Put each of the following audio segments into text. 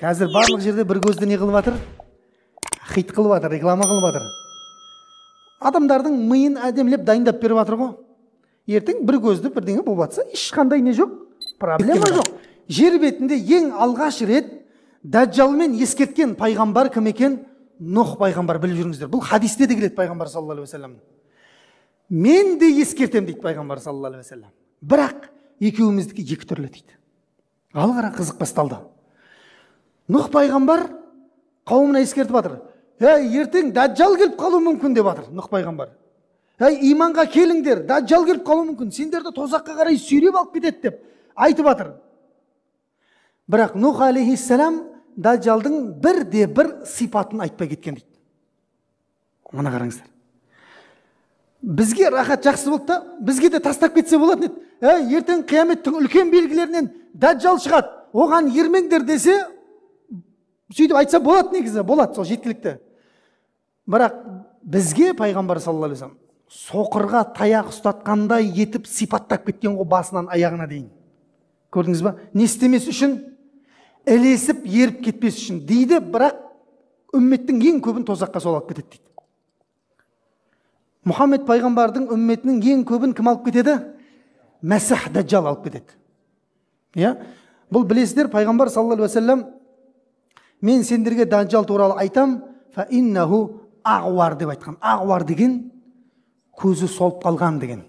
Қазір барлық жерде бір көзді не қылып жатыр? Хит қылып жатыр, реклама қылып жатыр. Адамдардың миын әдемілеп дайындап беріп жатыр ғой. Ертең бір көзді бірдеңе болып жатса, ешқандай не жоқ, проблема жоқ. Жер бетінде ең алғаш рет Дәджалмен ескерткен пайғамбар кім екен? Нұх пайғамбар, біліп жүріңіздер. Бұл хадисте де келеді пайғамбар саллаллаху алейхи вассалам. Мен де ескертем дейді пайғамбар саллаллаху алейхи вассалам. Бірақ екеуміздікі екі түрлі дейді. Ал қара, қызық басталды. Нұх пайғамбар қауымына ескертіп жатыр. Ертең Дәджал келіп қалуы мүмкін деп жатыр Нұх пайғамбар. Иманға келіңдер, Дәджал келіп қалуы мүмкін, сендерді тозаққа қарай сүйреп алып кетеді деп айтып жатыр. Бірақ Нұх алейхиссалам Дәджалдың бір сипатын айтпай кеткен дейді. Мына қараңыздар. Бізге рахат жақсы болды да, бізге де тастап кетсе болады еді. Ертең қияметтің үлкен белгілерінен Дәджал шығады, оған ермеңдер десе, сөйтіп айтса болады негізі, болады, сол жеткілікті. Бірақ бізге пайғамбар саллаллаху алейхи вассалам соқырға таяқ ұстатқандай етіп сипаттап кеткен ғой басынан аяғына дейін. Көрдіңіз ба? Не істемес үшін? Ілесіп, еріп кетпес үшін дейді, бірақ үмметтің ең көбін тозаққа сол алып кетеді дейді. Мұхаммед пайғамбардың үмметінің ең көбін кім алып кетеді? Мәсіх Дәджал алып кетеді. Бұл білесіздер, пайғамбар саллаллаху алейхи вассалам мен сендерге Дәджал туралы айтам, фа иннаху ағуар деп айтқан. Ағуар деген көзі солып қалған деген.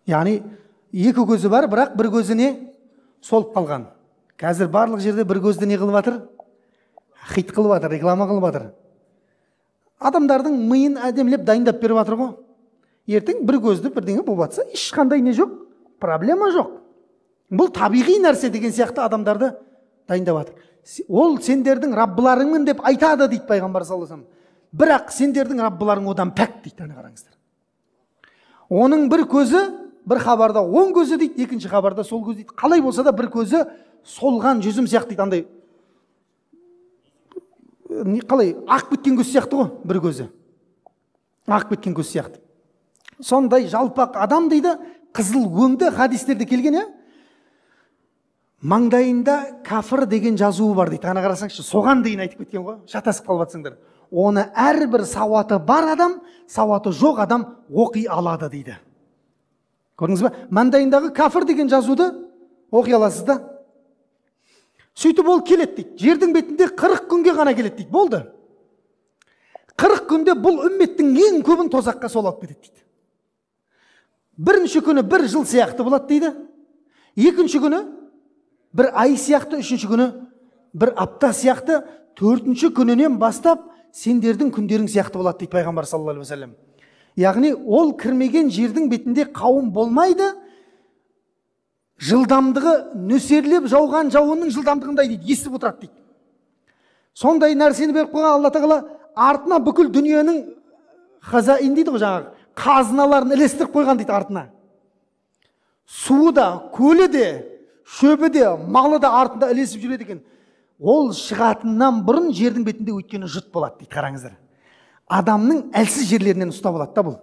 Яғни екі көзі бар, бірақ бір көзі не? Солып қалған. Қазір барлық жерде бір көзді не қылып жатыр? Хит қылып жатыр, реклама қылып жатыр. Адамдардың миын әдемілеп дайындап беріп жатыр ғой. Ертең бір көзді бірдеңе болып жатса, ешқандай не жоқ, проблема жоқ. Бұл табиғи нәрсе деген сияқты адамдарды дайындап жатыр. Ол сендердің раббыларыңмын деп айтады дейді пайғамбар саллаллаху алейхи вассалам. Бірақ сендердің раббыларың одан пәк дейді, ана қараңыздар. Оның бір көзі бір хабарда оң көзі дейді, екінші хабарда сол көзі дейді. Қалай болса да бір көзі солған жүзім сияқты дейді, андай қалай ақ біткен көз сияқты ғой, бір көзі ақ біткен көз сияқты. Сондай жалпақ адам дейді, қызыл өңді, хадистерде келген. Маңдайында кафір деген жазуы бар дейді. Ана қарасаңшы, соған дейін айтып кеткен ғой, шатасып қалып жатсыңдар. Оны әрбір сауаты бар адам, сауаты жоқ адам оқи алады дейді. Көрдіңіз ба? Маңдайындағы кафір деген жазуды оқи аласыз да. Сөйтіп ол келеді дейді. Жердің бетінде 40 күнге ғана келеді дейді. Болды. 40 күнде бұл үмметтің ең көбін тозаққа сол алып кетеді дейді. Бірінші күні бір жыл сияқты болады дейді. Екінші күні бір ай сияқты, үшінші күні бір апта сияқты, төртінші күнінен бастап сендердің күндерің сияқты болады дейді пайғамбар саллаллаху алейхи вассалам. Яғни ол кірмеген жердің бетінде қауым болмайды. Жылдамдығы нөсерлеп жауған жауынның жылдамдығындай дейді, естіп отырады дейді. Сондай нәрсені беріп қойған Алла тағала артына бүкіл дүниенің хазаин дейді ғой, жаңағы қазыналарын ілестіріп қойған дейді артына. Суы да, көлі де, шөбі де, малы да артында ілесіп жүреді екен. Ол шығатыннан бұрын жердің бетінде өйткені жұт болады дейді, қараңыздар. Адамның әлсіз жерлерінен ұстап алады да бұл.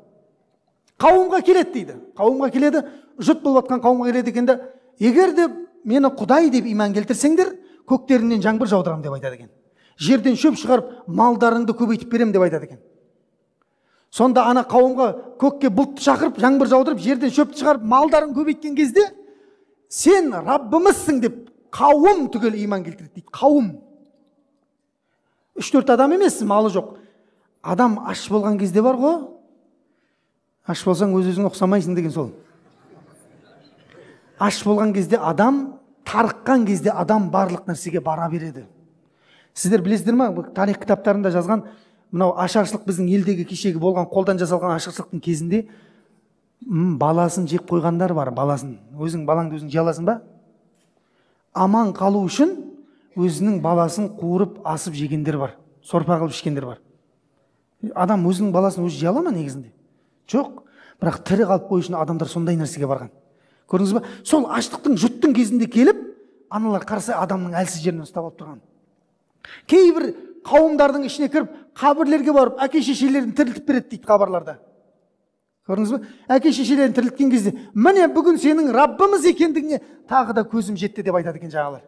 Қауымға келеді дейді. Қауымға келеді, жұт болып жатқан қауымға келеді екен де, егер де мені Құдай деп иман келтірсеңдер, көктерінен жаңбыр жаудырам деп айтады екен. Жерден шөп шығарып, малдарыңды көбейтіп берем деп айтады екен. Сонда ана қауымға көкке бұлтты шақырып, жаңбыр жаудырып, жерден шөпті шығарып, малдарын көбейткен кезде, сен Раббымызсың деп қауым түгел иман келтіреді дейді. Қауым. 3-4 адам емес, малы жоқ. Адам аш болған кезде бар ғой. Аш болсаң өз-өзіңе ұқсамайсың деген сол. Аш болған кезде адам, тарыққан кезде адам барлық нәрсеге бара береді. Сіздер білесіздер ме? Тарих кітаптарында жазған, мынау ашаршылық біздің елдегі кешегі болған қолдан жасалған ашаршылықтың кезінде баласын жеп қойғандар бар, баласын. Өзің балаңды өзің жей аласың ба? Аман қалу үшін өзінің баласын қуырып асып жегендер бар, сорпа қылып ішкендер бар. Адам өзінің баласын өзі жей ала ма негізінде? Жоқ. Бірақ тірі қалып қою үшін адамдар сондай нәрсеге барған. Көрдіңіз ба? Сол аштықтың, жұттың кезінде келіп, аналар қарсы адамның әлсіз жерінен ұстап алып тұрған. Кейбір қауымдардың ішіне кіріп, қабірлерге барып, әке шешелерін тірілтіп береді дейді хабарларда. Көрдіңіз ба? Әке шешелерін тірілткен кезде, міне бүгін сенің Раббымыз екендігіне тағы да көзім жетті деп айтады екен жаңағылар.